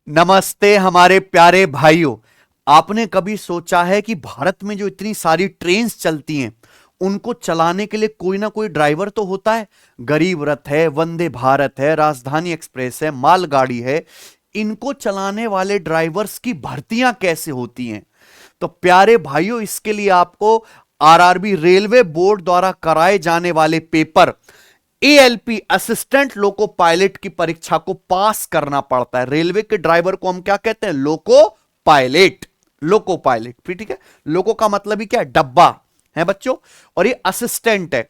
नमस्ते हमारे प्यारे भाइयों। आपने कभी सोचा है कि भारत में जो इतनी सारी ट्रेन्स चलती हैं उनको चलाने के लिए कोई ना कोई ड्राइवर तो होता है। गरीब रथ है, वंदे भारत है, राजधानी एक्सप्रेस है, मालगाड़ी है। इनको चलाने वाले ड्राइवर्स की भर्तियां कैसे होती हैं? तो प्यारे भाइयों, इसके लिए आपको आरआरबी रेलवे बोर्ड द्वारा कराए जाने वाले paper ALP assistant loco pilot की परीक्षा को पास करना पड़ता है। रेलवे के ड्राइवर को हम क्या कहते हैं? Loco pilot. लोको पायलट, ठीक है। लोको का मतलब ही क्या है? डब्बा है बच्चों। और ये असिस्टेंट है।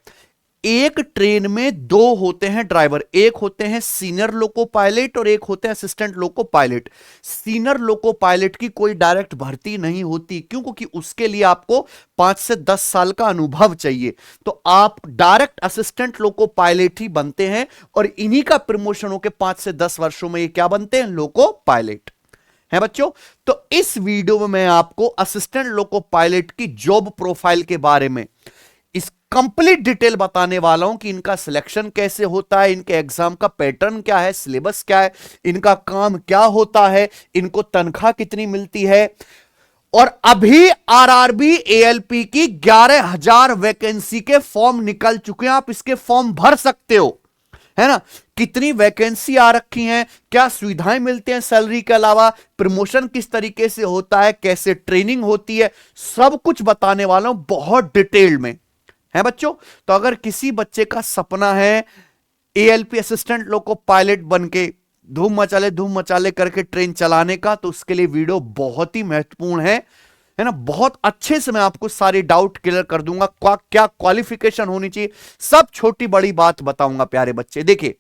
एक ट्रेन में दो होते हैं ड्राइवर, एक होते हैं सीनियर लोको पायलट और एक होते हैं assistant loco pilot. Senior loco pilot की कोई डायरेक्ट भर्ती नहीं होती, क्यों? क्योंकि उसके लिए आपको 5 से 10 साल का अनुभव चाहिए। तो आप डायरेक्ट असिस्टेंट लोको पायलट ही बनते हैं और इन्हीं का प्रमोशन होकर 5 से 10 वर्षों में ये क्या बनते हैं? लोको पायलट है बच्चों। तो इस वीडियो में मैं आपको असिस्टेंट लोको पायलट की जॉब प्रोफाइल के बारे में इस कंप्लीट डिटेल बताने वाला हूं कि इनका सिलेक्शन कैसे होता है, इनके एग्जाम का पैटर्न क्या है, सिलेबस क्या है, इनका काम क्या होता है, इनको तनख्वाह कितनी मिलती है। और अभी आरआरबी एएलपी की 11,000 वैकेंसी के फॉर्म निकल चुके हैं। आप इसके फॉर्म भर सकते हो, है ना। कितनी वैकेंसी आ रखी हैं, क्या सुविधाएं मिलती हैं सैलरी के अलावा, प्रमोशन किस तरीके से होता है, कैसे ट्रेनिंग होती है, सब कुछ बताने वाला हूं बहुत डिटेल में, है बच्चों। तो अगर किसी बच्चे का सपना है एएलपी असिस्टेंट लोको पायलट बनके धूम मचाले करके ट्रेन चलाने का, तो उसके लिए वीडियो बहुत ही महत्वपूर्ण है ना। बहुत अच्छे से मैं आपको सारी डाउट क्लियर कर दूंगा। क्या क्वालिफिकेशन होनी चाहिए, सब छोटी बड़ी बात बताऊंगा प्यारे बच्चे। देखिए,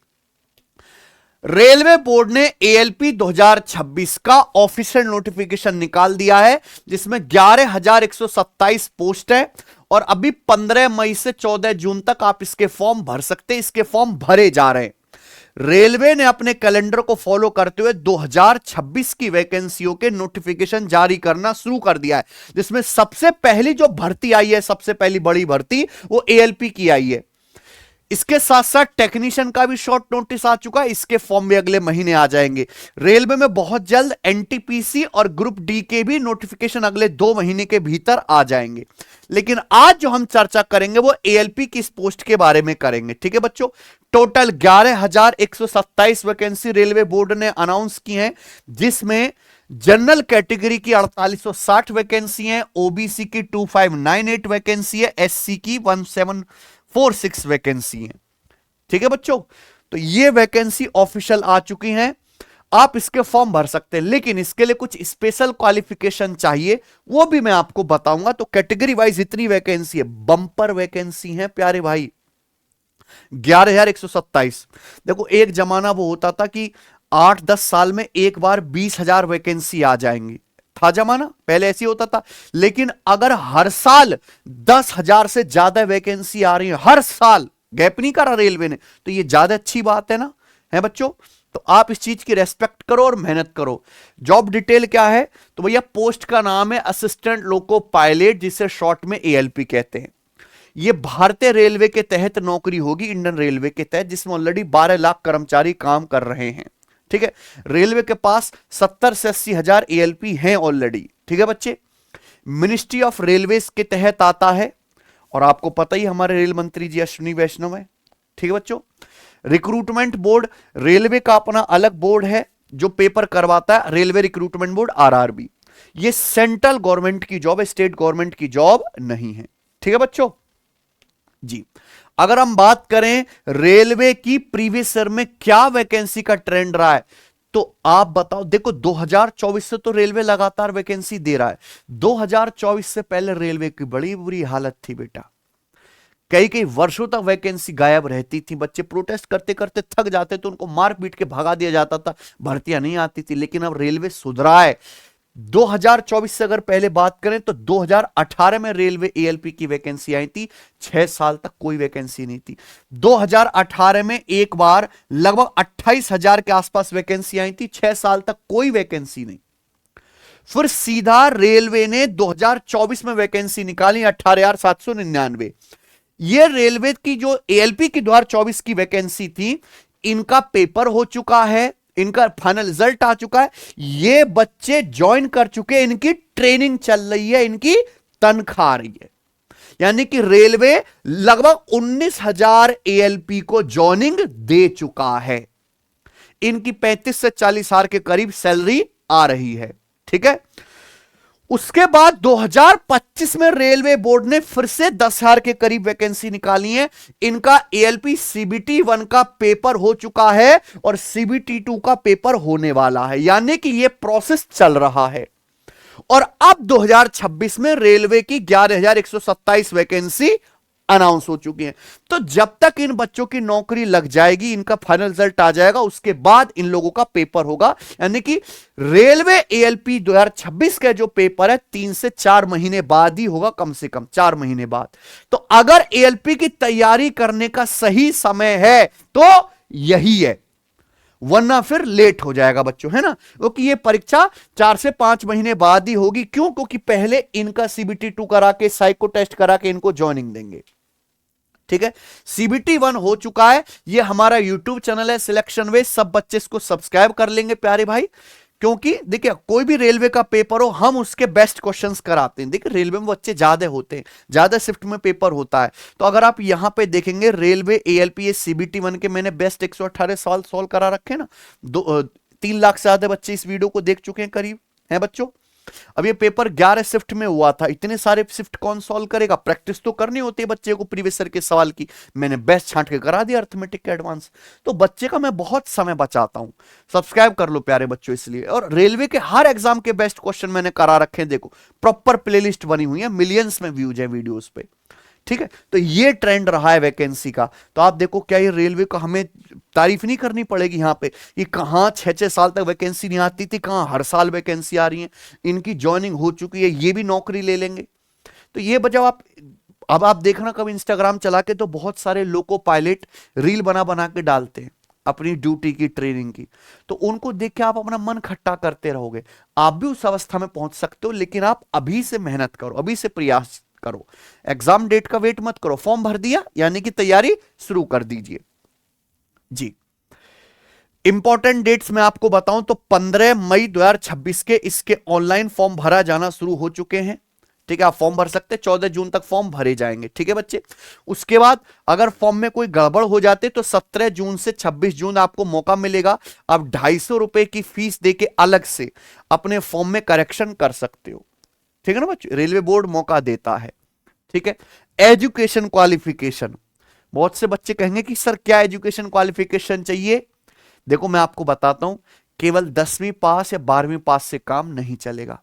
रेलवे बोर्ड ने एएलपी 2026 का ऑफिशियल नोटिफिकेशन निकाल दिया है, जिसमें 11,127 पोस्ट है। और अभी 15 मई से 14 जून तक आप इसके फॉर्म भर सकते हैं। इसके फॉर्म भरे जा रहे हैं। रेलवे ने अपने कैलेंडर को फॉलो करते हुए 2026 की वैकेंसियों के नोटिफिकेशन जारी करना शुरू कर दिया है, जिसमें सबसे पहली जो भर्ती आई है, सबसे पहली बड़ी भर्ती, वो एएलपी की आई है। इसके साथ साथ टेक्नीशियन का भी शॉर्ट नोटिस आ चुका है, इसके फॉर्म भी अगले महीने आ जाएंगे। रेलवे में बहुत जल्द एनटीपीसी और ग्रुप डी के भी नोटिफिकेशन अगले 2 महीने के भीतर आ जाएंगे। लेकिन आज जो हम चर्चा करेंगे वो एएलपी की इस पोस्ट के बारे में करेंगे, ठीक है बच्चों। टोटल 11,127 वैकेंसी रेलवे बोर्ड ने अनाउंस की है, जिसमें जनरल कैटेगरी की 4860 वैकेंसी है, ओबीसी की 2598 वैकेंसी है, एससी की 1746 वैकेंसी है, ठीक है बच्चों। तो ये वैकेंसी ऑफिशियल आ चुकी हैं, आप इसके फॉर्म भर सकते हैं। लेकिन इसके लिए कुछ स्पेशल क्वालिफिकेशन चाहिए, वो भी मैं आपको बताऊंगा। तो कैटेगरी वाइज इतनी वैकेंसी है, बंपर वैकेंसी है प्यारे भाई, 11,127। देखो, एक जमाना वो होता था कि 8-10 साल में एक बार 20,000 वैकेंसी आ जाएंगी, था जमाना, पहले ऐसी होता था। लेकिन अगर हर साल 10,000 से ज्यादा वैकेंसी आ रही है, हर साल, गैप नहीं करा रेलवे ने, तो ये ज्यादा अच्छी बात है ना, है बच्चों। तो आप इस चीज की रेस्पेक्ट करो और मेहनत करो। जॉब डिटेल क्या है? तो भैया, पोस्ट का नाम है असिस्टेंट लोको पायलट, जिसे शॉर्ट में एएलपी कहते हैं। ये भारतीय रेलवे के तहत नौकरी होगी, इंडियन रेलवे के तहत, जिसमें ऑलरेडी 12 लाख कर्मचारी काम कर रहे हैं, ठीक है। रेलवे के पास 70 से 80 हजार एएलपी हैं ऑलरेडी, ठीक है बच्चे। मिनिस्ट्री ऑफ रेलवेज के तहत आता है, और आपको पता ही हमारे रेल मंत्री जी अश्विनी वैष्णव है, ठीक है बच्चों। रिक्रूटमेंट बोर्ड, रेलवे का अपना अलग बोर्ड है जो पेपर करवाता है, रेलवे रिक्रूटमेंट बोर्ड आरआरबी। ये सेंट्रल गवर्नमेंट की जॉब है, स्टेट गवर्नमेंट की जॉब नहीं है, ठीक है बच्चों जी। अगर हम बात करें रेलवे की प्रीवियस ईयर में क्या वैकेंसी का ट्रेंड रहा है, तो आप बताओ। देखो, 2024 से तो रेलवे लगातार वैकेंसी दे रहा है। 2024 से पहले रेलवे की बड़ी बुरी हालत थी बेटा, कई कई वर्षों तक वैकेंसी गायब रहती थी। बच्चे प्रोटेस्ट करते करते थक जाते तो उनको मार पीट के भगा दिया जाता था, भर्तियां नहीं आती थी। लेकिन अब रेलवे सुधरा है। 2024 से अगर पहले बात करें तो 2018 में रेलवे एएलपी की वैकेंसी आई थी, 6 साल तक कोई वैकेंसी नहीं थी। 2018 में एक बार लगभग 28,000 के आसपास वैकेंसी आई थी, 6 साल तक कोई वैकेंसी नहीं। फिर सीधा रेलवे ने 2024 में वैकेंसी निकाली 18,799। ये रेलवे की जो एएलपी की 2024 की वैकेंसी थी, इनका पेपर हो चुका है, इनका फाइनल रिजल्ट आ चुका है, ये बच्चे ज्वाइन कर चुके हैं, इनकी ट्रेनिंग चल रही है, इनकी तनख्वाह आ रही है। यानी कि रेलवे लगभग 19,000 एएलपी को ज्वाइनिंग दे चुका है। इनकी 35 से 40 हजार के करीब सैलरी आ रही है। ठीक है, उसके बाद 2025 में रेलवे बोर्ड ने फिर से 10,000 के करीब वैकेंसी निकाली है। इनका एएलपी सीबीटी 1 का पेपर हो चुका है और सीबीटी 2 का पेपर होने वाला है, यानी कि यह प्रोसेस चल रहा है। और अब 2026 में रेलवे की 11,127 वैकेंसी अनाउंस हो चुकी है। तो जब तक इन बच्चों की नौकरी लग जाएगी, इनका फाइनल रिजल्ट आ जाएगा, उसके बाद इन लोगों का पेपर होगा। यानी कि रेलवे एएलपी 2026 का जो पेपर है 3 से 4 महीने बाद ही होगा, कम से कम 4 महीने बाद। तो अगर एएलपी की तैयारी करने का सही समय है तो यही है, वरना फिर लेट हो जाएगा बच्चों, है ना। क्योंकि ये परीक्षा 4 से 5 महीने बाद ही होगी। क्यों? क्योंकि पहले इनका सीबीटी 2 करा के, साइको टेस्ट करा के इनको ज्वाइनिंग देंगे। ठीक है, सीबीटी 1 हो चुका है। ये हमारा यूट्यूब चैनल है सिलेक्शन वे, सब बच्चे इसको सब्सक्राइब कर लेंगे प्यारे भाई। क्योंकि देखिए, कोई भी रेलवे का पेपर हो, हम उसके बेस्ट क्वेश्चंस कराते हैं। देखिए, रेलवे में बच्चे ज्यादा होते हैं, ज्यादा शिफ्ट में पेपर होता है। तो अगर आप यहां पे देखेंगे रेलवे एएलपी सीबीटी 1 के मैंने बेस्ट 118 सवाल सॉल्व करा रखे ना। 3 लाख से ज्यादा बच्चे इस वीडियो को देख चुके हैं करीब, है बच्चों। अब ये पेपर 11 शिफ्ट में हुआ था, इतने सारे शिफ्ट कौन सॉल्व करेगा? प्रैक्टिस तो करनी होती है बच्चे को प्रीवियस ईयर के सवाल की। मैंने बेस्ट छांट के करा दिया अर्थमेटिक के एडवांस। तो बच्चे का मैं बहुत समय बचाता हूं। सब्सक्राइब कर लो प्यारे बच्चों इसलिए। और रेलवे के हर एग्जाम के बेस्ट क्वेश्चन मैंने करा रखे हैं, देखो प्रॉपर प्लेलिस्ट बनी हुई है, मिलियंस में व्यूज है वीडियोस पे। ठीक है, तो ये ट्रेंड रहा है वैकेंसी का। तो आप देखो, क्या ये रेलवे को हमें तारीफ नहीं करनी पड़ेगी यहां पे? ये कहां 6-6 साल तक वैकेंसी नहीं आती थी, कहां हर साल वैकेंसी आ रही है। इनकी ज्वाइनिंग हो चुकी है, ये भी नौकरी ले लेंगे। तो ये बजाओ आप, अब आप देखना कब इंस्टाग्राम चला के तो बहुत सारे लोको पायलट रील बना बना के डालते हैं अपनी ड्यूटी की, ट्रेनिंग की। तो उनको देख के आप अपना मन खट्टा करते रहोगे। आप भी उस अवस्था में पहुंच सकते हो, लेकिन आप अभी से मेहनत करो, अभी से प्रयास करो। एग्जाम डेट का वेट मत करो। फॉर्म भर दिया यानी कि तैयारी शुरू कर दीजिए जी। इंपॉर्टेंट डेट्स मैं आपको बताऊं तो 15 मई 2026 के इसके ऑनलाइन फॉर्म भरा जाना शुरू हो चुके हैं। ठीक है, आप फॉर्म भर सकते हैं, 14 जून तक फॉर्म भरे जाएंगे। ठीक है बच्चे, उसके बाद अगर फॉर्म में कोई गड़बड़ हो जाते तो 17 जून से 26 जून आपको मौका मिलेगा। आप 250 रुपए की फीस देके अलग से अपने फॉर्म में करेक्शन कर सकते हो। ठीक है ना बच्चों, रेलवे बोर्ड मौका देता है। ठीक है, एजुकेशन क्वालिफिकेशन, बहुत से बच्चे कहेंगे कि सर क्या एजुकेशन क्वालिफिकेशन चाहिए? देखो मैं आपको बताता हूं, केवल 10वीं पास या 12वीं पास से काम नहीं चलेगा।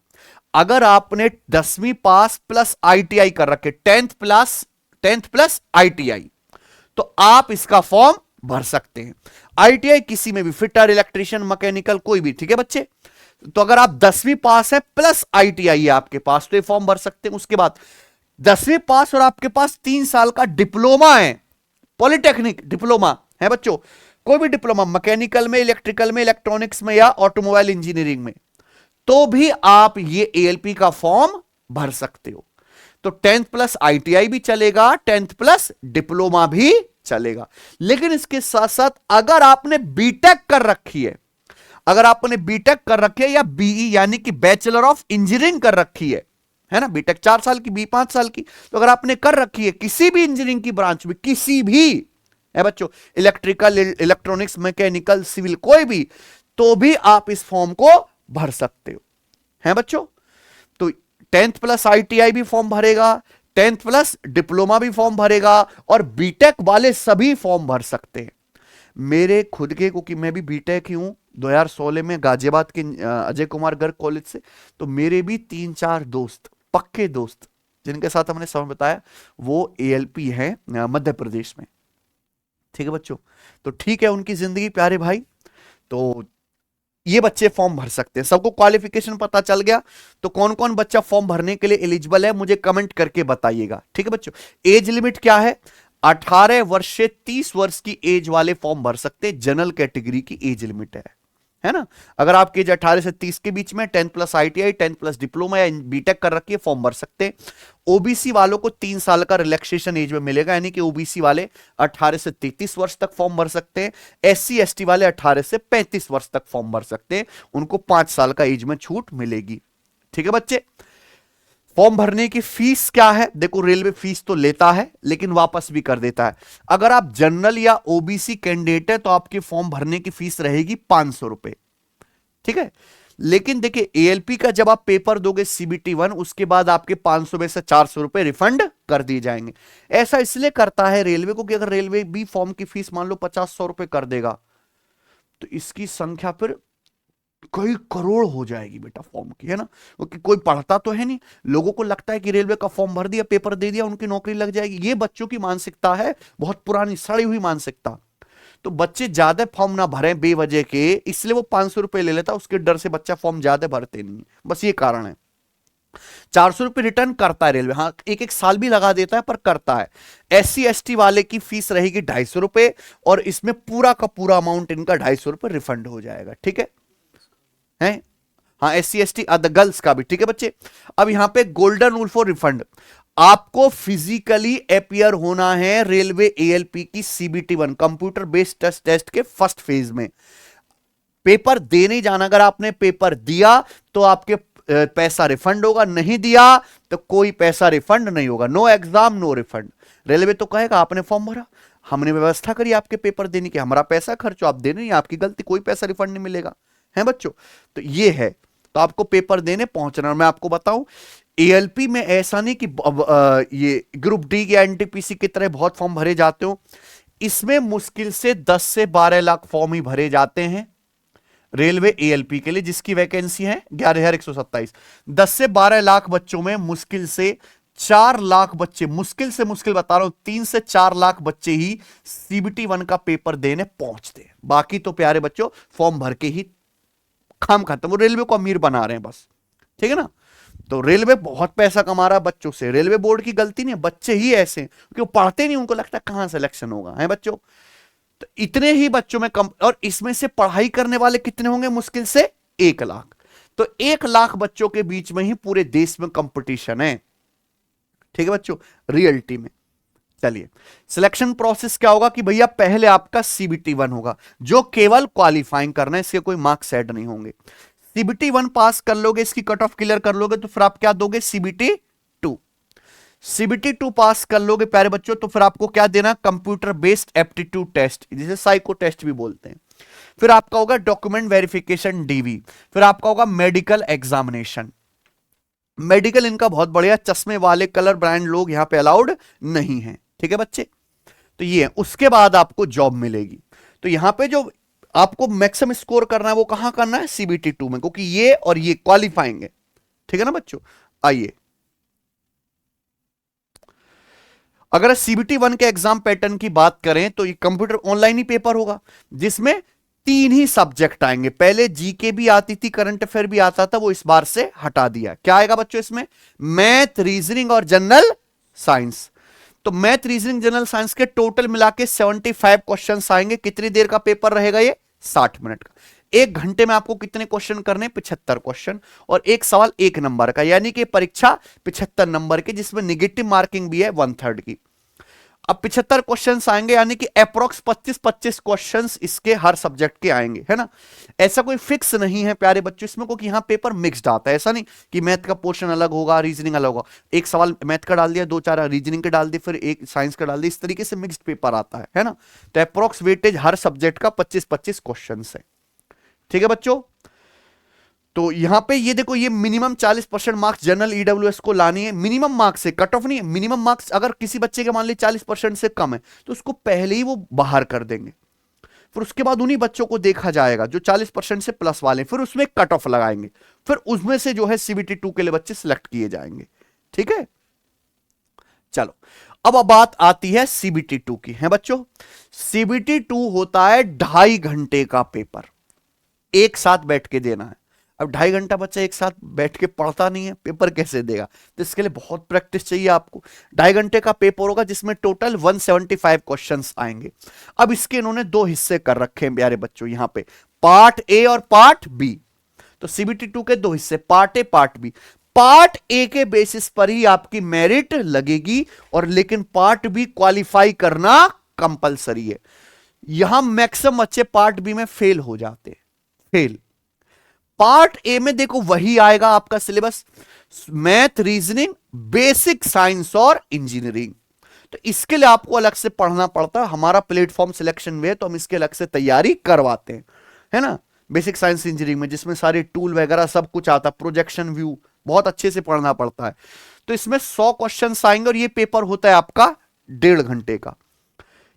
अगर आपने 10वीं पास प्लस आईटीआई कर रखे, 10th प्लस आईटीआई, तो आप इसका फॉर्म भर सकते हैं। आईटीआई किसी में भी, फिटर, इलेक्ट्रिशियन, मैकेनिकल, कोई भी। ठीक है बच्चे, तो अगर आप 10वीं पास है प्लस आईटीआई है आपके पास तो ये फॉर्म भर सकते हैं। उसके बाद 10वीं पास और आपके पास 3 साल का डिप्लोमा है, पॉलिटेक्निक डिप्लोमा है बच्चों, कोई भी डिप्लोमा, मैकेनिकल में, इलेक्ट्रिकल में, इलेक्ट्रॉनिक्स में या ऑटोमोबाइल इंजीनियरिंग में, तो भी आप ये एएलपी का फॉर्म भर सकते हो। तो 10th प्लस आईटीआई भी चलेगा, 10th प्लस डिप्लोमा भी चलेगा। लेकिन इसके साथ साथ अगर आपने बीटेक कर रखी है, अगर आपने बीटेक कर रखी है या बीई यानी कि बैचलर ऑफ इंजीनियरिंग कर रखी है ना, बीटेक 4 साल की, बी 5 साल की, तो अगर आपने कर रखी है किसी भी इंजीनियरिंग की ब्रांच में, किसी भी है बच्चों, इलेक्ट्रिकल, इलेक्ट्रॉनिक्स, मैकेनिकल, सिविल, कोई भी, तो भी आप इस फॉर्म को भर सकते हो, है बच्चों। तो 10th प्लस आईटीआई भी फॉर्म भरेगा, 10th प्लस डिप्लोमा भी फॉर्म भरेगा, और बीटेक वाले सभी फॉर्म भर सकते हैं। मेरे खुद के, क्योंकि मैं भी बीटेक ही हूं 2016 में गाजियाबाद के अजय कुमार गर्ग कॉलेज से, तो मेरे भी 3-4 दोस्त, पक्के दोस्त, जिनके साथ हमने समय बताया, वो एएलपी है मध्य प्रदेश में। ठीक है बच्चों, तो ठीक है, उनकी जिंदगी प्यारे भाई। तो ये बच्चे फॉर्म भर सकते हैं। सबको क्वालिफिकेशन पता चल गया? तो कौन कौन बच्चा फॉर्म भरने के लिए एलिजिबल है मुझे कमेंट करके बताइएगा। ठीक है बच्चों, एज लिमिट क्या है? 18 वर्ष से 30 वर्ष की एज वाले फॉर्म भर सकते हैं, जनरल कैटेगरी की एज लिमिट है है ना। अगर आपकी एज 18 से 30 के बीच में 10 प्लस ITI 10 प्लस डिप्लोमा या बीटेक कर रखी है, फॉर्म भर सकते हैं। ओबीसी वालों को 3 साल का रिलैक्सेशन एज में मिलेगा, यानी कि ओबीसी वाले 18 से 33 वर्ष तक फॉर्म भर सकते हैं। SC ST वाले 18 से 35 वर्ष तक फॉर्म भर सकते हैं, उनको 5 साल का एज में छूट मिलेगी। ठीक है बच्चे। फॉर्म भरने की फीस क्या है? देखो, रेलवे फीस तो लेता है लेकिन वापस भी कर देता है। अगर आप जनरल या ओबीसी कैंडिडेट है तो आपके फॉर्म भरने की फीस रहेगी 500 रुपए। ठीक है। लेकिन देखिए, ALP का जब आप पेपर दोगे CBT 1, उसके बाद आपके 500 में से 400 रुपए रिफंड कर दिए जाएंगे। ऐसा इसलिए करता है रेलवे को कि अगर रेलवे भी फॉर्म की फीस मान लो 50-100 रुपए कर देगा तो इसकी संख्या फिर कई करोड़ हो जाएगी बेटा फॉर्म की, है ना। क्योंकि कोई पढ़ता तो है नहीं, लोगों को लगता है कि रेलवे का फॉर्म भर दिया, पेपर दे दिया, उनकी नौकरी लग जाएगी। ये बच्चों की मानसिकता है, बहुत पुरानी सड़ी हुई मानसिकता। तो बच्चे ज्यादा फॉर्म ना भरें बेवजह के, इसलिए वो 500 रुपए ले लेता, उसके डर से बच्चा फॉर्म ज्यादा भरते नहीं, बस ये कारण है। 400 रुपए रिटर्न करता है रेलवे, हाँ एक एक साल भी लगा देता है पर करता है। SC ST वाले की फीस रहेगी 250 रुपए, और इसमें पूरा का पूरा अमाउंट इनका 250 रुपए रिफंड हो जाएगा। ठीक है। हाँ SC ST गर्ल्स का भी। ठीक है बच्चे। अब यहां पे गोल्डन रूल फॉर रिफंड, आपको फिजिकली अपियर होना है रेलवे ALP की CBT 1 कंप्यूटर बेस्ड टेस्ट के फर्स्ट फेज में। पेपर देने जाना, अगर आपने पेपर दिया तो आपके पैसा रिफंड होगा, नहीं दिया तो कोई पैसा रिफंड नहीं होगा। No exam no refund. Railway तो कहेगा आपने फॉर्म भरा, हमने व्यवस्था करी आपके पेपर देने की, हमारा पैसा खर्चो, आप देने नहीं, आपकी गलती, कोई पैसा रिफंड नहीं मिलेगा, है बच्चों। तो ये है, तो आपको पेपर देने पहुंचना। और मैं आपको बताऊं, ALP में ऐसा नहीं कि ये ग्रुप डी या NTPC की तरह बहुत फॉर्म भरे जाते हो। इसमें मुश्किल से 10 से 12 लाख फॉर्म ही भरे जाते हैं रेलवे ALP के लिए, जिसकी वैकेंसी है 11,127। 10 से 12 लाख बच्चों में मुश्किल से 4 लाख बच्चे, मुश्किल से मुश्किल बता रहा हूं, 3 से 4 लाख बच्चे ही CBT 1 का पेपर देने पहुंचते हैं। बाकी तो प्यारे बच्चों फॉर्म भर के ही काम खत्म, वो रेलवे को अमीर बना रहे हैं बस। ठीक है ना। तो रेलवे बहुत पैसा कमा रहा है बच्चों से, रेलवे बोर्ड की गलती नहीं है, बच्चे ही ऐसे हैं क्योंकि वो पढ़ते नहीं, उनको लगता है कहां सिलेक्शन होगा, है बच्चों। तो इतने ही बच्चों में कम, और इसमें से पढ़ाई करने वाले कितने होंगे? मुश्किल से 1 लाख। तो 1 लाख बच्चों के बीच में ही पूरे देश में कंपटीशन है। ठीक है बच्चों, रियलिटी में। चलिए, सिलेक्शन प्रोसेस क्या होगा कि भैया पहले आपका CBT 1 होगा, जो केवल क्वालिफाइंग करना है, इसके कोई मार्क्स ऐड नहीं होंगे। CBT 1 पास कर लोगे, इसकी कट ऑफ क्लियर कर लोगे, तो फिर आप क्या दोगे? CBT 2। CBT 2 पास कर लोगे प्यारे बच्चों, तो फिर आपको क्या देना? कंप्यूटर बेस्ड एप्टीट्यूड टेस्ट, जिसे साइको टेस्ट भी बोलते हैं। फिर आपका होगा डॉक्यूमेंट वेरिफिकेशन DV। फिर आपका होगा मेडिकल एग्जामिनेशन। मेडिकल इनका बहुत बढ़िया, चश्मे वाले कलर ब्रांड लोग यहां पे अलाउड नहीं है। ठीक है बच्चे। तो ये है, उसके बाद आपको जॉब मिलेगी। तो यहां पे जो आपको मैक्सिमम स्कोर करना है वो कहां करना है? CBT 2 में, क्योंकि ये और ये क्वालिफाइंग है। ठीक है ना बच्चों। आइए, अगर CBT 1 के एग्जाम पैटर्न की बात करें तो ये कंप्यूटर ऑनलाइन ही पेपर होगा, जिसमें 3 ही सब्जेक्ट आएंगे। पहले GK भी आती थी, करंट अफेयर भी आता था, वो इस बार से हटा दिया। क्या आएगा बच्चों इसमें? मैथ, रीजनिंग और जनरल साइंस। तो मैथ, रीजनिंग, जनरल साइंस के टोटल मिला के 75 क्वेश्चन आएंगे। कितनी देर का पेपर रहेगा ये? 60 मिनट का। 1 घंटे में आपको कितने क्वेश्चन करने? 75 क्वेश्चन, और एक सवाल 1 नंबर का, यानी कि परीक्षा 75 नंबर की, जिसमें निगेटिव मार्किंग भी है 1/3 की। अब 75 क्वेश्चंस आएंगे, यानी कि अप्रोक्स 25-25 क्वेश्चंस इसके हर सब्जेक्ट के आएंगे, है ना। ऐसा कोई फिक्स नहीं है प्यारे बच्चों इसमें, क्योंकि यहां पेपर मिक्स्ड आता है। ऐसा नहीं कि मैथ का पोर्शन अलग होगा, रीजनिंग अलग होगा, एक सवाल मैथ का डाल दिया, 2-4 रीजनिंग के डाल दिए, फिर एक साइंस का डाल दिया, इस तरीके से मिक्स्ड पेपर आता है ना। तो अप्रोक्स वेटेज हर सब्जेक्ट का 25-25 क्वेश्चन है। ठीक है बच्चों। तो यहां पे ये देखो, ये मिनिमम 40% मार्क्स जनरल EWS को लानी है। मिनिमम मार्क्स है, कट ऑफ नहीं है, मिनिमम मार्क्स। अगर किसी बच्चे के मान ली 40% से कम है तो उसको पहले ही वो बाहर कर देंगे। फिर उसके बाद उन्हीं बच्चों को देखा जाएगा जो 40% से प्लस वाले, फिर उसमें कट ऑफ लगाएंगे, फिर उसमें से जो है CBT 2 के लिए बच्चे सिलेक्ट किए जाएंगे। ठीक है। चलो, अब बात आती है CBT 2 की, है बच्चों। CBT 2 होता है 2.5 घंटे का पेपर, एक साथ बैठ के देना है। अब 2.5 घंटा बच्चा एक साथ बैठ के पढ़ता नहीं है, पेपर कैसे देगा? तो इसके लिए बहुत प्रैक्टिस चाहिए आपको। 2.5 घंटे का पेपर होगा, जिसमें टोटल 175 क्वेश्चंस आएंगे। अब इसके इन्होंने 2 हिस्से कर रखे हैं प्यारे बच्चों। यहां पे पार्ट ए और पार्ट बी। तो सीबीटी 2 के दो हिस्से, part A part B. Part A के बेसिस पर ही आपकी मेरिट लगेगी, और लेकिन पार्ट बी क्वालिफाई करना कंपलसरी है। यहां मैक्सिमम बच्चे पार्ट बी में फेल हो जाते हैं, फेल। पार्ट ए में देखो वही आएगा आपका syllabus, math, reasoning, basic science और इंजीनियरिंग। तो इसके लिए आपको अलग से पढ़ना पड़ता है। हमारा प्लेटफॉर्म सिलेक्शन में है तो हम इसके अलग से तैयारी करवाते हैं, है ना। बेसिक साइंस इंजीनियरिंग में जिसमें सारे टूल वगैरह सब कुछ आता है, प्रोजेक्शन व्यू बहुत अच्छे से पढ़ना पड़ता है। तो इसमें 100 क्वेश्चंस आएंगे और ये पेपर होता है आपका 1.5 घंटे का,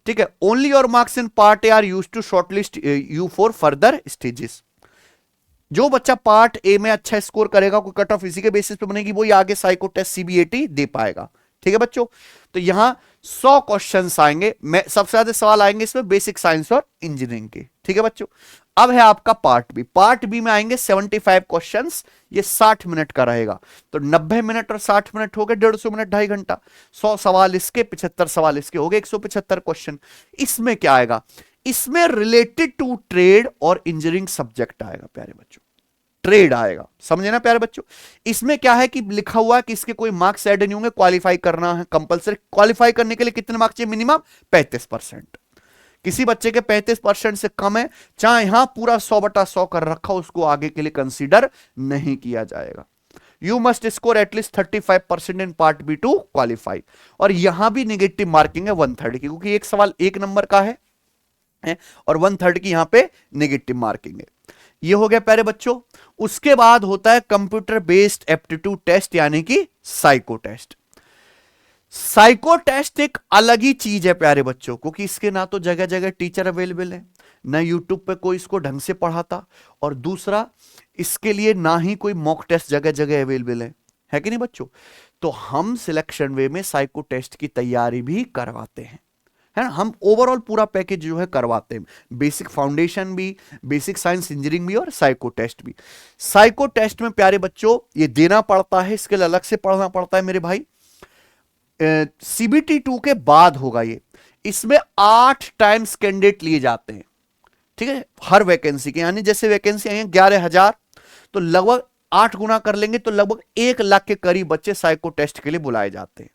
ठीक है। Only your marks in part A are used to shortlist you for further stages. जो बच्चा पार्ट ए में अच्छा स्कोर करेगा, कोई कट ऑफ इसी के बेसिस पे बनेगी, वो आगे साइको टेस्ट सीबीएटी दे पाएगा, ठीक है बच्चों। तो यहां 100 क्वेश्चंस आएंगे, सबसे ज्यादा सवाल आएंगे इसमें बेसिक साइंस और इंजीनियरिंग के, ठीक है बच्चों। अब है आपका पार्ट बी। पार्ट बी में आएंगे 75 क्वेश्चंस, ये 60 मिनट का रहेगा। तो 90 मिनट और 60 मिनट हो गए 150 मिनट, 2.5 घंटा। 100 सवाल इसके, 75 सवाल इसके, हो गए 175 क्वेश्चन। इसमें क्या आएगा, इसमें रिलेटेड टू ट्रेड और इंजीनियरिंग सब्जेक्ट आएगा प्यारे बच्चों, ट्रेड आएगा, समझे ना प्यारे बच्चों। इसमें क्या है कि लिखा हुआ है कि इसके कोई मार्क्स ऐड नहीं होंगे, क्वालिफाई करना है कंपलसरी। क्वालिफाई करने के लिए कितने मार्क्स चाहिए, मिनिमम 35%। किसी बच्चे के 35% से कम है, चाहे यहां पूरा 100/100 कर रखा, उसको आगे के लिए कंसीडर नहीं किया जाएगा। You must score at least 35% in part B to qualify. और यहां भी नेगेटिव मार्किंग है 1/3 की, क्योंकि एक सवाल 1 नंबर का है और 1/3 की यहां पे नेगेटिव मार्किंग है। ये हो गया प्यारे बच्चों। उसके बाद होता है कंप्यूटर बेस्ड एप्टीट्यूड टेस्ट, यानी कि साइको टेस्ट। साइको टेस्ट एक अलग ही चीज है प्यारे बच्चों, क्योंकि इसके ना तो जगह जगह टीचर अवेलेबल है, ना यूट्यूब पे कोई इसको ढंग से पढ़ाता, और दूसरा इसके लिए ना ही कोई मॉक टेस्ट जगह जगह अवेलेबल है कि नहीं बच्चों। तो हम सिलेक्शन वे में साइको टेस्ट की तैयारी भी करवाते हैं, है ना। हम ओवरऑल पूरा पैकेज जो है करवाते हैं, बेसिक फाउंडेशन भी, बेसिक साइंस इंजीनियरिंग भी और साइको टेस्ट भी। साइको टेस्ट में प्यारे बच्चों ये देना पड़ता है, इसके लिए अलग से पढ़ना पड़ता है मेरे भाई। सीबीटी 2 के बाद होगा ये। इसमें 8 टाइम्स कैंडिडेट लिए जाते हैं, ठीक है, हर वैकेंसी के। यानी जैसे वैकेंसी आई है 11,000, तो लगभग 8 गुना कर लेंगे तो लगभग 1 लाख के करीब बच्चे साइको टेस्ट के लिए बुलाए जाते हैं,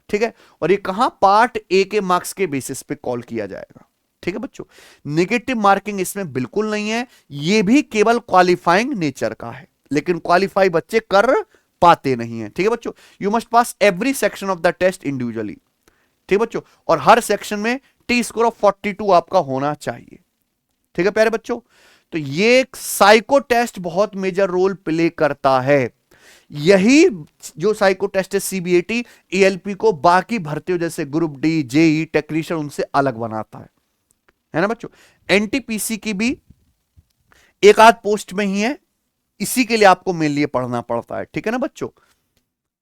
ठीक है। और ये कहां, पार्ट ए के मार्क्स के बेसिस पे कॉल किया जाएगा, ठीक है बच्चों। नेगेटिव मार्किंग इसमें बिल्कुल नहीं है, ये भी केवल क्वालिफाइंग नेचर का है, लेकिन क्वालिफाई बच्चे कर पाते नहीं है, ठीक है बच्चों। You must pass every section of the test individually, ठीक है बच्चों। और हर सेक्शन में टी स्कोर ऑफ 42 आपका होना चाहिए, ठीक है प्यारे बच्चों। तो ये साइको टेस्ट बहुत मेजर रोल प्ले करता है। यही जो साइको टेस्ट है सीबीएटी एएलपी को बाकी भर्तियों जैसे ग्रुप डी, जेई, टेक्नीशियन उनसे अलग बनाता है ना बच्चों। एनटीपीसी की भी एक आध पोस्ट में ही है, इसी के लिए आपको मेन लिए पढ़ना पड़ता है, ठीक है ना बच्चों।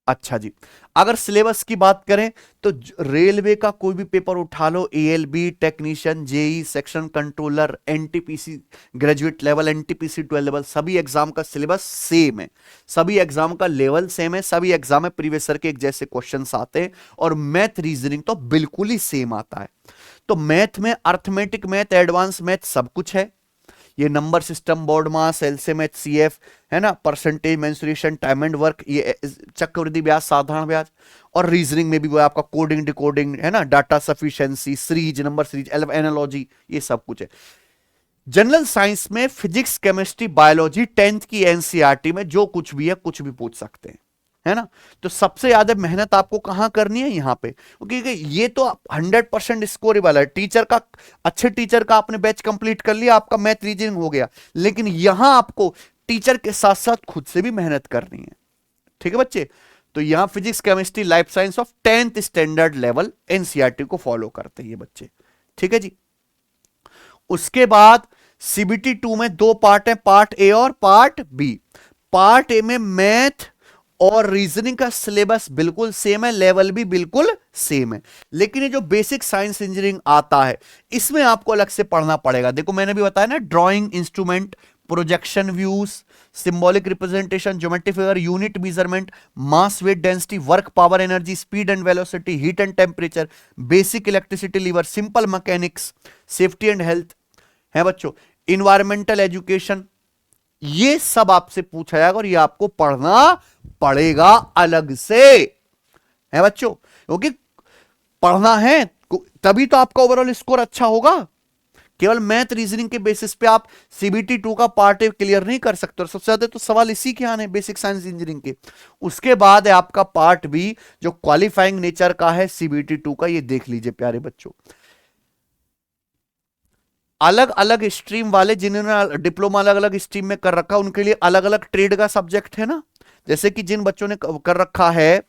अच्छा जी, अगर सिलेबस की बात करें तो रेलवे का कोई भी पेपर उठा लो, ALP, technician, JE, section controller, NTPC graduate level, NTPC 12 level, सभी एग्जाम का सिलेबस सेम है, सभी एग्जाम का लेवल सेम है, सभी एग्जाम में प्रीवियस ईयर के एक जैसे क्वेश्चंस आते हैं, और मैथ रीजनिंग तो बिल्कुल ही सेम आता है। तो मैथ में अर्थमेटिक मैथ, एडवांस मैथ सब कुछ है। ये नंबर सिस्टम, बोर्ड मास, एलसीएम, एचसीएफ, है ना, percentage, mensuration, time and work, ये चक्रवृद्धि ब्याज, साधारण ब्याज, और रीजनिंग में भी वो आपका कोडिंग, डिकोडिंग, है ना, data sufficiency, series, number series, analogy, ये सब कुछ है। जनरल साइंस में फिजिक्स, केमिस्ट्री, बायोलॉजी 10th की एनसीईआरटी में जो कुछ भी है, कुछ भी पूछ सकते हैं, है ना। तो सबसे ज्यादा मेहनत आपको कहां करनी है, यहां पे, क्योंकि ये तो 100% स्कोरेबल है। टीचर का, अच्छे टीचर का आपने बैच कंप्लीट कर लिया, आपका मैथ रीजनिंग हो गया, लेकिन यहां आपको टीचर के साथ साथ खुद से भी मेहनत करनी है, ठीक है बच्चे। तो यहां physics, chemistry, life science of 10th standard level NCERT को फॉलो करते हैं ये बच्चे, ठीक है जी। उसके बाद सीबीटी 2 में 2 पार्ट है, पार्ट ए और पार्ट बी। पार्ट ए में मैथ और रीजनिंग का सिलेबस बिल्कुल सेम है, लेवल भी बिल्कुल सेम है, लेकिन ये जो बेसिक साइंस इंजीनियरिंग आता है इसमें आपको अलग से पढ़ना पड़ेगा। देखो मैंने भी बताया ना, drawing instrument, projection views, symbolic representation, geometry figure, unit measurement, mass weight density, work power energy, speed and velocity, heat and temperature, basic electricity lever, simple mechanics, safety and health, है बच्चों, इन्वायरमेंटल एजुकेशन, ये सब आपसे पूछा जाएगा और ये आपको पढ़ना पड़ेगा अलग से, है बच्चों, क्योंकि पढ़ना है तभी तो आपका ओवरऑल स्कोर अच्छा होगा। केवल मैथ रीजनिंग के बेसिस पे आप सीबीटी 2 का पार्ट ए क्लियर नहीं कर सकते, और सबसे ज्यादा तो सवाल इसी के आने बेसिक साइंस इंजीनियरिंग के। उसके बाद है आपका पार्ट बी जो क्वालिफाइंग नेचर का है सीबीटी 2 का, ये देख लीजिए प्यारे बच्चों। अलग अलग स्ट्रीम वाले जिन्होंने डिप्लोमा अलग अलग स्ट्रीम में कर रखा उनके लिए अलग अलग ट्रेड का सब्जेक्ट है ना। जैसे कि जिन बच्चों ने कर रखा है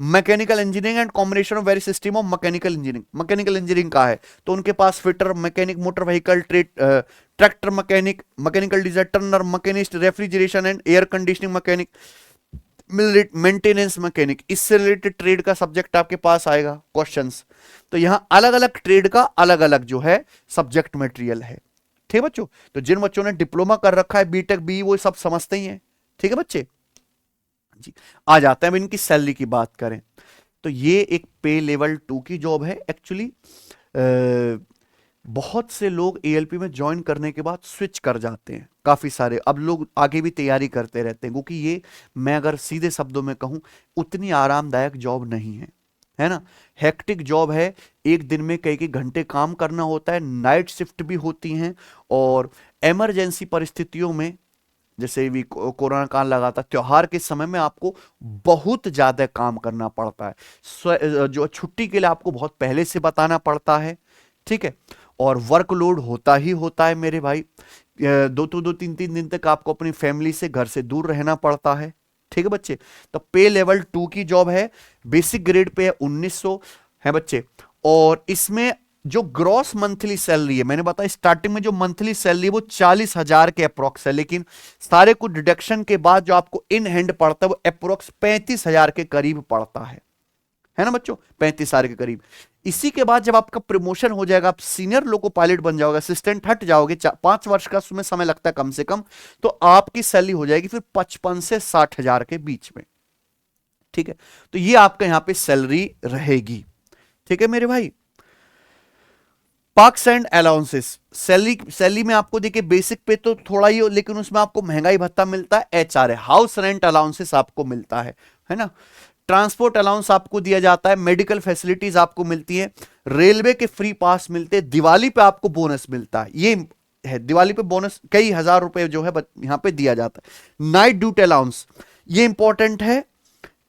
mechanical engineering and combination of various system of mechanical engineering, mechanical engineering का है तो उनके पास fitter, mechanic, motor vehicle trade, tractor mechanic, mechanical design, turner machinist, refrigeration and air conditioning mechanic, maintenance mechanic, इससे रिलेटेड ट्रेड का subject आपके पास आएगा क्वेश्चंस। तो यहां अलग अलग ट्रेड का अलग अलग जो है सब्जेक्ट मटेरियल है। ठीक है बच्चों, तो जिन बच्चों ने डिप्लोमा कर रखा है बीटेक बी वो सब समझते ही हैं। ठीक है बच्चे जी, आ जाते हैं अब इनकी सैलरी की बात करें तो ये एक पे लेवल 2 की जॉब है एक्चुअली। बहुत से लोग एएलपी में ज्वाइन करने के बाद स्विच कर जाते हैं, काफी सारे अब लोग आगे भी तैयारी करते रहते हैं, क्योंकि ये मैं अगर सीधे शब्दों में कहूं उतनी आरामदायक जॉब नहीं है ना। हेक्टिक जॉब है, एक दिन में कई कई घंटे काम करना होता है, नाइट शिफ्ट भी होती हैं, और इमरजेंसी परिस्थितियों में जैसे भी कोरोना काल लगा था, त्योहार के समय में आपको बहुत ज्यादा काम करना पड़ता है, जो छुट्टी के लिए आपको बहुत पहले से बताना पड़ता है। ठीक है, और वर्कलोड होता ही होता है मेरे भाई, दो तीन तीन दिन तक आपको अपनी फैमिली से घर से दूर रहना पड़ता है। ठीक है बच्चे, तो पे लेवल 2 की जॉब है, बेसिक ग्रेड पे है 1900 है बच्चे, और इसमें जो ग्रॉस मंथली सैलरी है मैंने बताया स्टार्टिंग में जो मंथली सैलरी है वो 40,000 के अप्रोक्स है, लेकिन सारे कुछ डिडक्शन के बाद जो आपको इन हैंड पड़ता है वो अप्रोक्स 35,000 के करीब पड़ता है ना बच्चों, 35,000 के करीब। इसी के बाद जब आपका प्रमोशन हो जाएगा, आप सीनियर लोको पायलट बन जाओगे, असिस्टेंट हट जाओगे, 5 वर्ष का उसमें समय लगता है कम से कम, तो आपकी सैलरी हो जाएगी फिर 55 से 60,000 के बीच में। ठीक है, तो ये आपका यहां पे सैलरी रहेगी। ठीक है मेरे भाई, पर्क्स एंड अलाउंसेस, सैलरी में आपको देखिए बेसिक पे तो थोड़ा ही हो, लेकिन उसमें आपको महंगाई भत्ता मिलता है, एचआरए हाउस रेंट अलाउंसेस आपको मिलता है ना, ट्रांसपोर्ट अलाउंस आपको दिया जाता है, मेडिकल फैसिलिटीज आपको मिलती है, रेलवे के फ्री पास मिलते हैं, दिवाली पे आपको बोनस मिलता है, ये है दिवाली पे बोनस कई हजार रुपए जो है यहां पे दिया जाता है। नाइट ड्यूटी अलाउंस, ये इंपॉर्टेंट है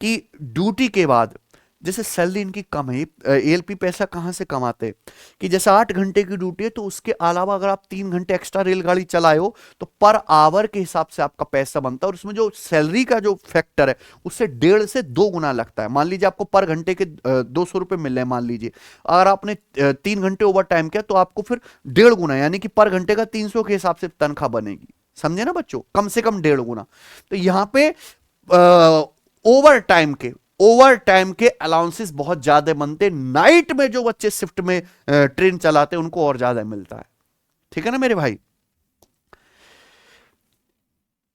कि ड्यूटी के बाद जैसे सैलरी इनकी कम है, एएलपी पैसा कहां से कमाते हैं कि जैसे 8 घंटे की ड्यूटी है तो उसके अलावा अगर आप 3 घंटे एक्स्ट्रा रेलगाड़ी चलाए हो तो पर आवर के हिसाब से आपका पैसा बनता है, और उसमें जो सैलरी का जो फैक्टर है उससे 1.5 से 2 गुना लगता है। मान लीजिए आपको पर घंटे के 200 रुपए मिल रहे हैं, मान लीजिए अगर आपने 3 घंटे ओवर टाइम किया तो आपको फिर 1.5 गुना यानी कि पर घंटे का 300 के हिसाब से तनख्वाह बनेगी, समझे ना बच्चों, कम से कम 1.5 गुना। तो यहां पे ओवर टाइम के अलाउंसेस बहुत ज्यादा बनते, नाइट में जो बच्चे शिफ्ट में ट्रेन चलाते हैं उनको और ज्यादा मिलता है। ठीक है ना मेरे भाई।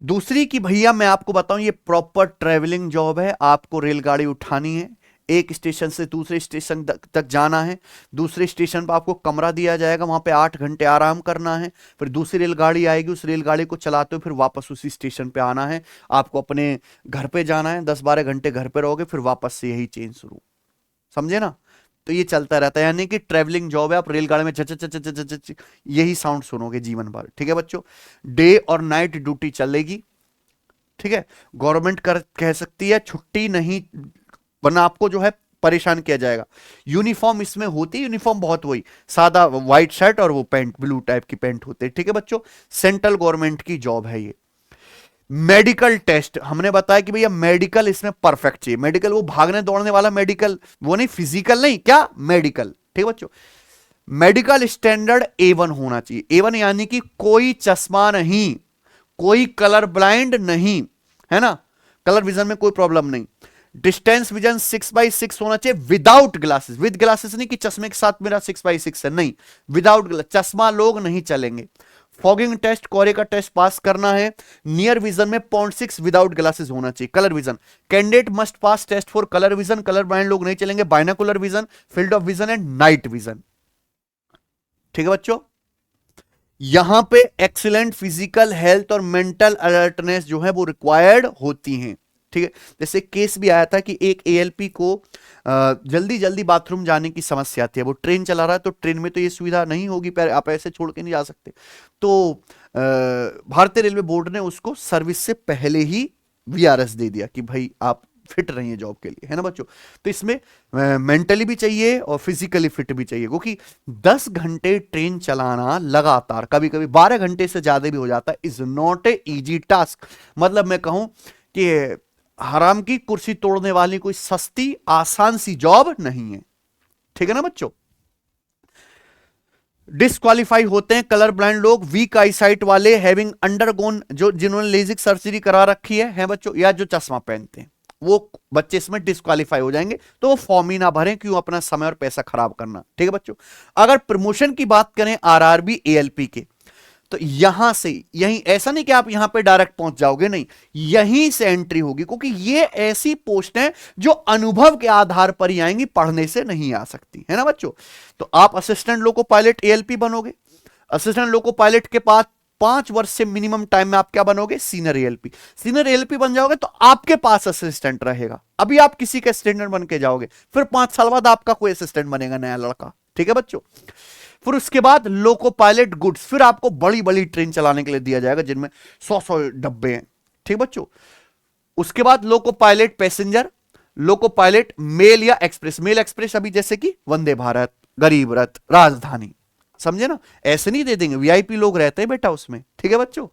दूसरी की भैया मैं आपको बताऊं ये प्रॉपर ट्रेवलिंग जॉब है, आपको रेलगाड़ी उठानी है, एक स्टेशन से दूसरे स्टेशन तक जाना है, दूसरे स्टेशन पर आपको कमरा दिया जाएगा, वहां पे 8 घंटे आराम करना है, फिर दूसरी रेलगाड़ी आएगी, उस रेलगाड़ी को चलाते हुए फिर वापस उसी स्टेशन पे आना है, आपको अपने घर पे जाना है, 10-12 घंटे घर पे रहोगे, फिर वापस से यही चेंज शुरू, समझे ना। तो ये चलता रहता है, यानी कि ट्रेवलिंग जॉब है, आप रेलगाड़ी में च यही साउंड सुनोगे जीवन भर। ठीक है बच्चों, डे और नाइट ड्यूटी चलेगी। ठीक है, गवर्नमेंट कह सकती है छुट्टी नहीं, वरना आपको जो है परेशान किया जाएगा। यूनिफॉर्म इसमें होती है, यूनिफॉर्म बहुत वही सादा व्हाइट शर्ट और वो पैंट ब्लू टाइप की पैंट होते हैं। ठीक है बच्चों, सेंट्रल गवर्नमेंट की जॉब है ये। मेडिकल टेस्ट हमने बताया कि भैया मेडिकल इसमें परफेक्ट चाहिए, मेडिकल वो भागने दौड़ने वाला मेडिकल, वो नहीं फिजिकल नहीं, क्या मेडिकल। ठीक है बच्चों, मेडिकल स्टैंडर्ड A1 होना चाहिए, A1 यानी कि कोई चश्मा नहीं, कोई कलर ब्लाइंड नहीं, है ना, कलर विजन में कोई प्रॉब्लम नहीं, डिस्टेंस विजन 6x6 होना चाहिए विदाउट ग्लासेस, विद ग्लासेस नहीं कि चश्मे के साथ मेरा 6x6 है, नहीं, विदाउट चश्मा लोग नहीं चलेंगे। फॉगिंग टेस्ट, कोरे का टेस्ट पास करना है, नियर विजन में 0.6 विदाउट ग्लासेस होना चाहिए। Colour vision, candidate must pass test for colour vision, colour blind लोग नहीं चलेंगे, binocular vision, field of vision and night vision. ठीक है बच्चों, यहां पे एक्सीलेंट फिजिकल हेल्थ और मेंटल अलर्टनेस जो है वो रिक्वायर्ड होती हैं। ठीक है, जैसे केस भी आया था कि एक एएलपी को जल्दी जल्दी बाथरूम जाने की समस्या आती है, वो ट्रेन चला रहा है तो ट्रेन में तो ये सुविधा नहीं होगी, पर आप ऐसे छोड़ के नहीं जा सकते, तो भारतीय रेलवे बोर्ड ने उसको सर्विस से पहले ही वीआरएस दे दिया कि भाई आप फिट रहिए जॉब के लिए, है ना बच्चों। तो इसमें मेंटली भी चाहिए और फिजिकली फिट भी चाहिए, क्योंकि 10 घंटे ट्रेन चलाना लगातार, कभी कभी 12 घंटे से ज्यादा भी हो जाता है, is not a easy task. मतलब मैं कहूं कि हराम की कुर्सी तोड़ने वाली कोई सस्ती आसान सी जॉब नहीं है। ठीक है ना बच्चों। डिस्क्वालीफाई होते हैं कलर ब्लाइंड लोग, वीक आई साइट वाले, हैविंग अंडरगोन, जो जिन्होंने लेजिक सर्जरी करा रखी है बच्चों, या जो चश्मा पहनते हैं, वो बच्चे इसमें डिस्क्वालीफाई हो जाएंगे। तो वो फॉर्म ही ना भरें, क्यों अपना समय और पैसा खराब करना। ठीक है बच्चों। अगर प्रमोशन की बात करें आरआरबी एएलपी के, तो यहां से यहीं, ऐसा नहीं कि आप यहां पे डायरेक्ट पहुंच जाओगे, नहीं, यहीं से एंट्री होगी, क्योंकि ये ऐसी पोस्ट है जो अनुभव के आधार पर ही आएंगी, पढ़ने से नहीं आ सकती, है ना बच्चों। तो आप असिस्टेंट लोको पायलट एएलपी बनोगे, असिस्टेंट लोको पायलट के बाद 5 वर्ष से मिनिमम टाइम में आप क्या बनोगे, सीनियर एएलपी। सीनियर एएलपी बन जाओगे तो आपके पास असिस्टेंट रहेगा, अभी आप किसी का असिस्टेंट बन के जाओगे, फिर 5 साल बाद आपका कोई असिस्टेंट बनेगा नया लड़का। ठीक है बच्चों। फिर उसके बाद लोको पायलट गुड्स, फिर आपको बड़ी बड़ी ट्रेन चलाने के लिए दिया जाएगा जिनमें 100 डब्बे हैं। ठीक बच्चों। उसके बाद loco pilot passenger, loco pilot mail या एक्सप्रेस। मेल एक्सप्रेस अभी जैसे कि वंदे भारत, गरीब रथ, राजधानी, समझे ना, ऐसे नहीं दे देंगे, वीआईपी लोग रहते हैं बेटा उसमें। ठीक है बच्चों।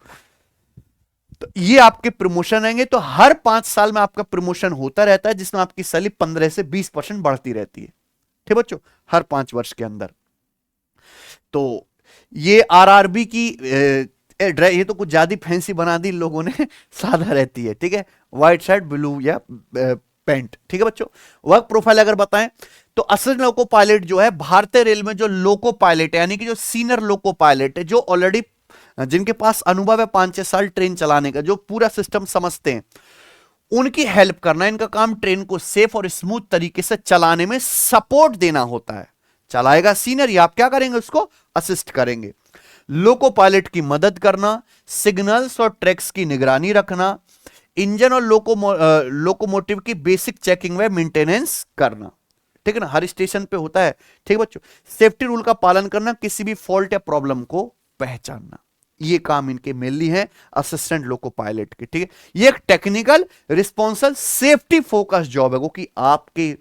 तो ये आपके प्रमोशन रहेंगे, तो हर 5 साल में आपका प्रमोशन होता रहता है, जिसमें आपकी सैलरी 15 से 20% बढ़ती रहती है। ठीक बच्चों, हर 5 वर्ष के अंदर। तो ये आरआरबी की ये तो कुछ ज्यादा फैंसी बना दी लोगों ने सादा रहती है। ठीक है, व्हाइट शर्ट ब्लू या पैंट। ठीक है बच्चों। वर्क प्रोफाइल अगर बताएं तो असिस्टेंट लोको पायलट जो है, भारतीय रेल में जो लोको पायलट है, यानी कि जो सीनियर लोको पायलट है, जो ऑलरेडी जिनके पास अनुभव है 5-6 साल ट्रेन चलाने का, जो पूरा सिस्टम समझते हैं, उनकी हेल्प करना। इनका काम ट्रेन को सेफ और स्मूथ तरीके से चलाने में सपोर्ट देना होता है। चलाएगा सीनियर, या आप क्या करेंगे, उसको असिस्ट करेंगे। लोको पायलट की मदद करना, सिग्नल्स और ट्रैक्स की निगरानी रखना, इंजन और लोकोमोटिव की बेसिक चेकिंग व मेंटेनेंस करना। ठीक है ना, हर स्टेशन पे होता है। ठीक है बच्चों। सेफ्टी रूल का पालन करना, किसी भी फॉल्ट या प्रॉब्लम को पहचानना, ये काम इनके मेनली है असिस्टेंट लोको पायलट के। ठीक है, ये एक technical responsible safety focus job है, क्योंकि आपके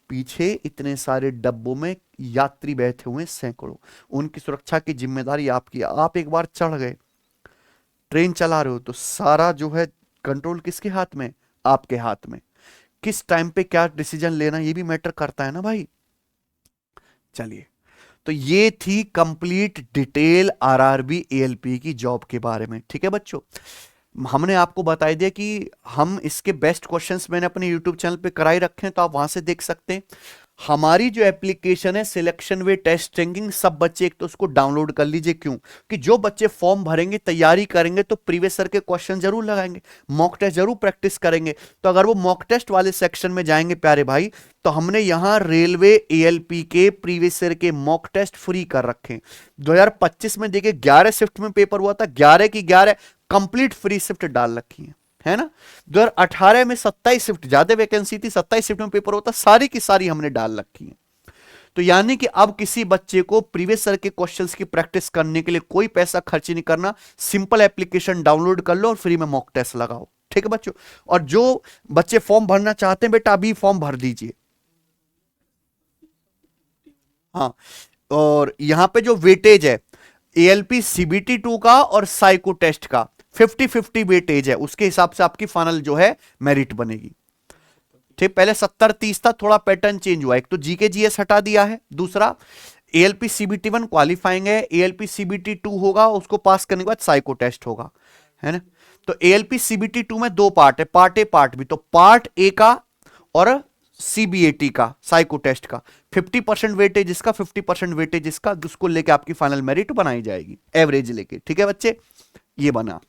पीछे इतने सारे डब्बों में यात्री बैठे हुए सैकड़ों, उनकी सुरक्षा की जिम्मेदारी आपकी। आप एक बार चढ़ गए, ट्रेन चला रहे हो, तो सारा जो है कंट्रोल किसके हाथ में, आपके हाथ में। किस टाइम पे क्या डिसीजन लेना, ये भी मैटर करता है ना भाई। चलिए, तो ये थी कंप्लीट डिटेल आरआरबी एएलपी की जॉब के बारे में। ठीक है बच्चों, हमने आपको बता दिया कि हम इसके बेस्ट क्वेश्चंस मैंने अपने यूट्यूब चैनल पे कराई रखे हैं, तो आप वहां से देख सकते हैं। हमारी जो एप्लीकेशन है सिलेक्शन वे टेस्ट रैंकिंग, सब बच्चे एक तो उसको डाउनलोड कर लीजिए। क्यों कि जो बच्चे फॉर्म भरेंगे, तैयारी करेंगे, तो प्रीवियस ईयर के क्वेश्चन जरूर लगाएंगे, मॉक टेस्ट जरूर प्रैक्टिस करेंगे। तो अगर वो मॉक टेस्ट वाले सेक्शन में जाएंगे प्यारे भाई, तो हमने यहां रेलवे एएलपी के प्रीवियस ईयर के मॉक टेस्ट फ्री कर रखे हैं। 2025 में देखिए 11 शिफ्ट में पेपर हुआ था, 11 की 11 कंप्लीट फ्री शिफ्ट डाल रखी है ना। 2018 में 27 शिफ्ट, ज्यादा वैकेंसी थी, 27 शिफ्ट में पेपर होता, सारी की सारी हमने डाल रखी है। तो यानी कि अब किसी बच्चे को प्रीवियस ईयर के क्वेश्चंस की प्रैक्टिस करने के लिए कोई पैसा खर्च नहीं करना, सिंपल एप्लीकेशन डाउनलोड कर लो और फ्री में मॉक टेस्ट लगाओ। ठीक है बच्चों। और जो बच्चे फॉर्म भरना चाहते हैं बेटा, अभी फॉर्म भर दीजिए। हाँ, और यहां पे जो वेटेज है एएलपी सीबीटी 2 का और साइको टेस्ट का 50-50 वेटेज है, उसके हिसाब से आपकी फाइनल जो है मेरिट बनेगी। ठीक, पहले 70-30 था, थोड़ा पैटर्न चेंज हुआ। एक तो जीके जीएस हटा दिया है, दूसरा एएलपी सीबीटी 1 क्वालिफाइंग है, एएलपी सीबीटी 2 होगा, उसको पास करने के बाद साइको टेस्ट होगा, है ना। तो एएलपी सीबीटी 2 में 2 पार्ट है, पार्ट ए पार्ट बी। तो पार्ट ए का और सीबीएटी का, साइको टेस्ट का 50% वेटेज इसका, 50% वेटेज इसका, जिसको लेके आपकी फाइनल मेरिट बनाई जाएगी एवरेज लेके। ठीक है बच्चे, ये बना।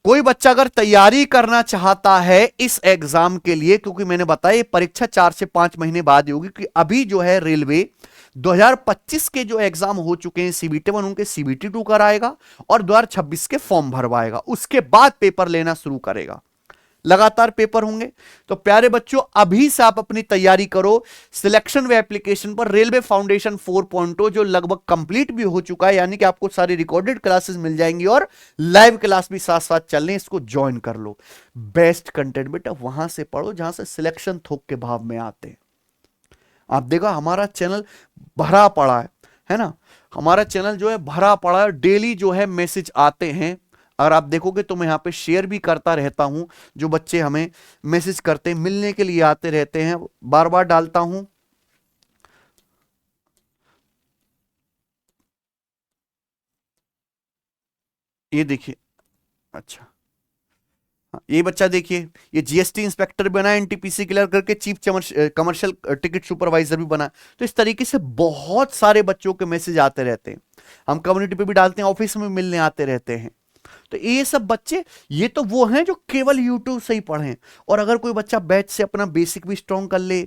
कोई बच्चा अगर तैयारी करना चाहता है इस एग्जाम के लिए, क्योंकि मैंने बताया ये परीक्षा 4 से 5 महीने बाद होगी, कि अभी जो है रेलवे 2025 के जो एग्जाम हो चुके हैं सीबीटी 1 उनके सीबीटी 2 कराएगा और 2026 के फॉर्म भरवाएगा, उसके बाद पेपर लेना शुरू करेगा, लगातार पेपर होंगे। तो प्यारे बच्चों अभी से आप अपनी तैयारी करो। सिलेक्शन व एप्लीकेशन पर रेलवे फाउंडेशन 4.0 जो लगभग कंप्लीट भी हो चुका है, यानी कि आपको सारी रिकॉर्डेड क्लासेस मिल जाएंगी और लाइव क्लास भी साथ साथ चल रही है, इसको ज्वाइन कर लो। बेस्ट कंटेंट बेटा वहां से पढ़ो जहां से सिलेक्शन थोक के भाव में आते हैं। आप देखो हमारा चैनल भरा पड़ा है ना, हमारा चैनल जो है भरा पड़ा है, डेली जो है मैसेज आते हैं। अगर आप देखोगे तो मैं यहां पे शेयर भी करता रहता हूं, जो बच्चे हमें मैसेज करते हैं, मिलने के लिए आते रहते हैं, बार बार डालता हूं। ये देखिए, अच्छा ये बच्चा देखिए, ये जीएसटी इंस्पेक्टर बना है, एनटीपीसी क्लियर करके चीफ कमर्शियल टिकट सुपरवाइजर भी बना। तो इस तरीके से बहुत सारे बच्चों के मैसेज आते रहते हैं, हम कम्युनिटी पे भी डालते हैं, ऑफिस में मिलने आते रहते हैं। तो ये सब बच्चे, ये तो वो हैं जो केवल YouTube से ही पढ़ें। और अगर कोई बच्चा बैच से अपना बेसिक भी स्ट्रॉन्ग कर ले,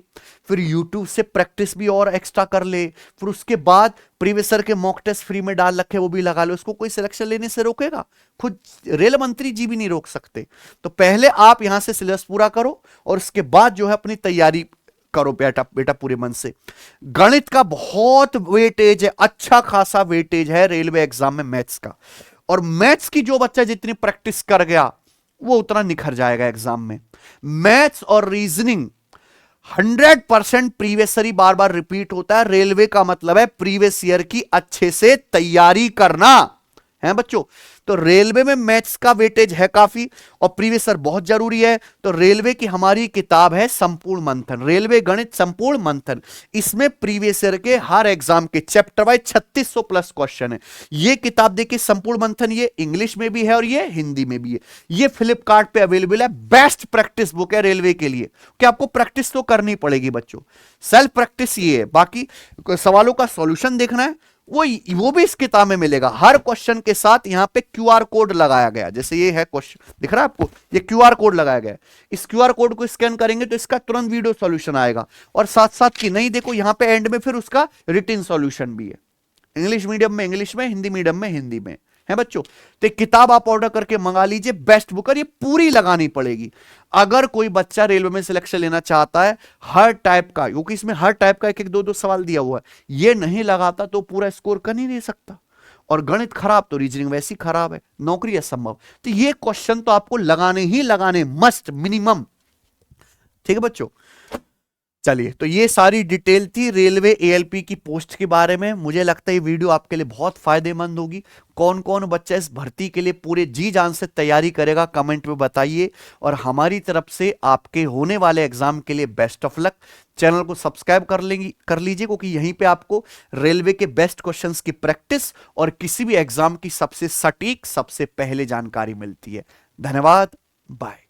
फिर YouTube से प्रैक्टिस भी और एक्स्ट्रा कर ले, फिर उसके बाद प्रीवियस ईयर के मॉक टेस्ट फ्री में डाल रखे वो भी लगा ले, उसको कोई सिलेक्शन लेने से रोकेगा? खुद रेल मंत्री जी भी नहीं रोक सकते। तो पहले आप यहां से सिलेबस पूरा करो और उसके बाद जो है अपनी तैयारी करो बेटा, बेटा पूरे मन से। गणित का बहुत वेटेज है, अच्छा खासा वेटेज है रेलवे एग्जाम में मैथ्स का, और मैथ्स की जो बच्चा जितनी प्रैक्टिस कर गया वो उतना निखर जाएगा एग्जाम में। मैथ्स और रीजनिंग 100% प्रीवियस ईयर ही बार बार रिपीट होता है। रेलवे का मतलब है प्रीवियस ईयर की अच्छे से तैयारी करना है बच्चों। तो रेलवे में मैथ्स का वेटेज है काफी और प्रीवियस ईयर बहुत जरूरी है। तो रेलवे की हमारी किताब है संपूर्ण मंथन, रेलवे गणित संपूर्ण मंथन। इसमें प्रीवियस ईयर के हर एग्जाम के चैप्टर वाइज 3600 प्लस क्वेश्चन है। ये किताब देखिए संपूर्ण मंथन, ये इंग्लिश में भी है और ये हिंदी में भी है। ये फ्लिपकार्ट पे अवेलेबल है, बेस्ट प्रैक्टिस बुक है रेलवे के लिए, कि आपको प्रैक्टिस तो करनी पड़ेगी बच्चों, सेल्फ प्रैक्टिस ये है। बाकी सवालों का सॉल्यूशन देखना है वो भी इस किताब में मिलेगा। हर क्वेश्चन के साथ यहां पे क्यूआर कोड लगाया गया, जैसे ये है क्वेश्चन दिख रहा है आपको, ये क्यूआर कोड लगाया गया है। इस क्यूआर कोड को स्कैन करेंगे तो इसका तुरंत वीडियो सॉल्यूशन आएगा, और साथ साथ की नहीं देखो यहां पे एंड में फिर उसका रिटन सॉल्यूशन भी है। इंग्लिश मीडियम में इंग्लिश में, हिंदी मीडियम में हिंदी में है बच्चों। तो किताब आप ऑर्डर करके मंगा लीजिए, बेस्ट बुक, और ये पूरी लगानी पड़ेगी। अगर कोई बच्चा रेलवे में सिलेक्शन लेना चाहता है हर टाइप का, क्योंकि इसमें हर टाइप का एक एक दो दो सवाल दिया हुआ है, ये नहीं लगाता तो पूरा स्कोर कर नहीं दे सकता। और गणित खराब तो रीजनिंग वैसी खराब है, नौकरी असंभव। तो ये क्वेश्चन तो आपको लगाने ही लगाने, मस्ट, मिनिमम। ठीक है बच्चों, चलिए तो ये सारी डिटेल थी रेलवे एएलपी की पोस्ट के बारे में। मुझे लगता है ये वीडियो आपके लिए बहुत फायदेमंद होगी। कौन कौन बच्चा इस भर्ती के लिए पूरे जी जान से तैयारी करेगा कमेंट में बताइए, और हमारी तरफ से आपके होने वाले एग्जाम के लिए बेस्ट ऑफ लक। चैनल को सब्सक्राइब कर लीजिए, क्योंकि यहीं पे आपको रेलवे के बेस्ट क्वेश्चंस की प्रैक्टिस और किसी भी एग्जाम की सबसे सटीक, सबसे पहले जानकारी मिलती है। धन्यवाद, बाय।